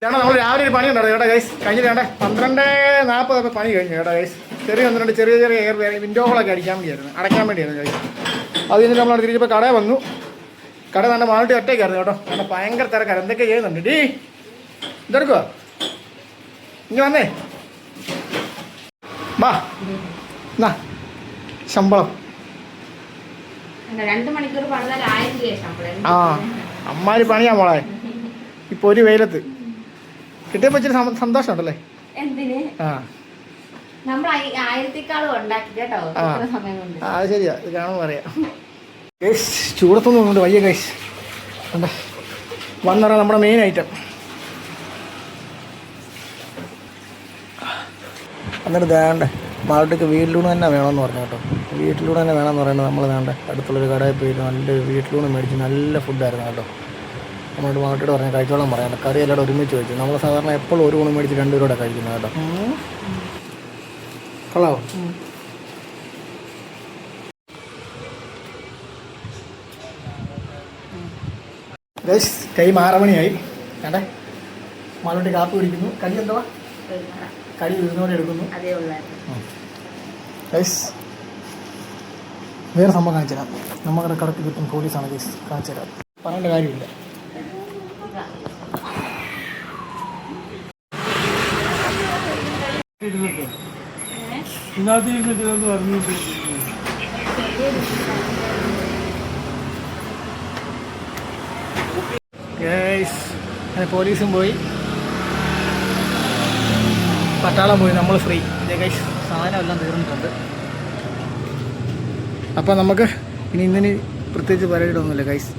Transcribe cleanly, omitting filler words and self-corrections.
ചേട്ടാ നമ്മൾ രാവിലെ ഒരു പണി ഉണ്ടായിരുന്നു കേട്ടോ ഗൈസ്. കഴിഞ്ഞിട്ട് വേണ്ടേ 12:40 പണി കഴിഞ്ഞു കേട്ടോ ഗൈസ്. ചെറിയ എയർ വിൻഡോകളൊക്കെ അടിക്കാൻ വേണ്ടിയായിരുന്നു, അടയ്ക്കാൻ വേണ്ടിയായിരുന്നു ഗൈസ്. അത് കഴിഞ്ഞിട്ട് നമ്മൾ തിരിച്ചപ്പോൾ കട വന്നു. കട നല്ല മാളിട്ട് ഒറ്റയ്ക്കായിരുന്നു കേട്ടോ. കാരണം ഭയങ്കര തിരക്കായിരുന്നു. എന്തൊക്കെ ചെയ്യുന്നുണ്ട് ഡീ ഇതെടുക്കുക. ഇനി വന്നേ വാ എന്നാ ശമ്പളം. ആ അമ്മാര് പണിയാ മോളെ. ഇപ്പൊ ഒരു വെയിലത്ത് കിട്ടിയപ്പോ ഇച്ചിരി സന്തോഷമുണ്ടല്ലേ? ആ അത് ശരിയാ, ഇത് കാണുമ്പോൾ പറയാം. ഗൈസ് ചൂടത്തൊന്നും കൊണ്ട് വയ്യ ഗൈസ്. കണ്ടേ വന്നിറങ്ങാം നമ്മുടെ മെയിൻ ഐറ്റം. എന്നിട്ട് വേണ്ടേ മാളത്തേക്ക് വീട്ടിലൂടെ തന്നെ വേണമെന്ന് പറഞ്ഞു കേട്ടോ. വീട്ടിലൂടെ തന്നെ വേണമെന്ന് പറയുന്നത് നമ്മൾ വേണ്ട അടുത്തുള്ളൊരു കടയിൽ പോയിട്ട് നല്ലൊരു വീട്ടിലൂടെ മേടിച്ച് നല്ല ഫുഡായിരുന്നു കേട്ടോ. നമ്മളോട് മാട്ടിട്ട് പറഞ്ഞാൽ കഴിച്ചോളാൻ പറയാം. കറി എല്ലാവരും ഒരുമിച്ച് വെച്ചു. നമ്മൾ സാധാരണ എപ്പോഴും ഒരു ഊണ് മേടിച്ച് 2 പേരോടെ കഴിക്കുന്നത് കേട്ടോ. കൊള്ളാവോ? ഗൈസ് ടൈം 6 മണിയായി. വേണ്ടേ മാളോട്ട് കാപ്പി കുടിക്കുന്നു. കടി എന്തുവാ? കടി ഇരുന്നോടെ എടുക്കുന്നു. ഗൈസ് വേറെ സംഭവം കാണിച്ചു തരാം. നമ്മുടെ കടക്ക് കിട്ടും പോലീസാണ് ഗൈസ്. കാണിച്ചു തരാം, പറയേണ്ട കാര്യമില്ല. ഗൈസ് അങ്ങനെ പോലീസും പോയി, പട്ടാളം പോയി, നമ്മൾ ഫ്രീ. ഇതേ ഗൈസ് സാധനം എല്ലാം തീർന്നിട്ടുണ്ട്. അപ്പം നമുക്ക് ഇന്നിന് പ്രത്യേകിച്ച് പരിപാടിയൊന്നുമില്ല ഗൈസ്.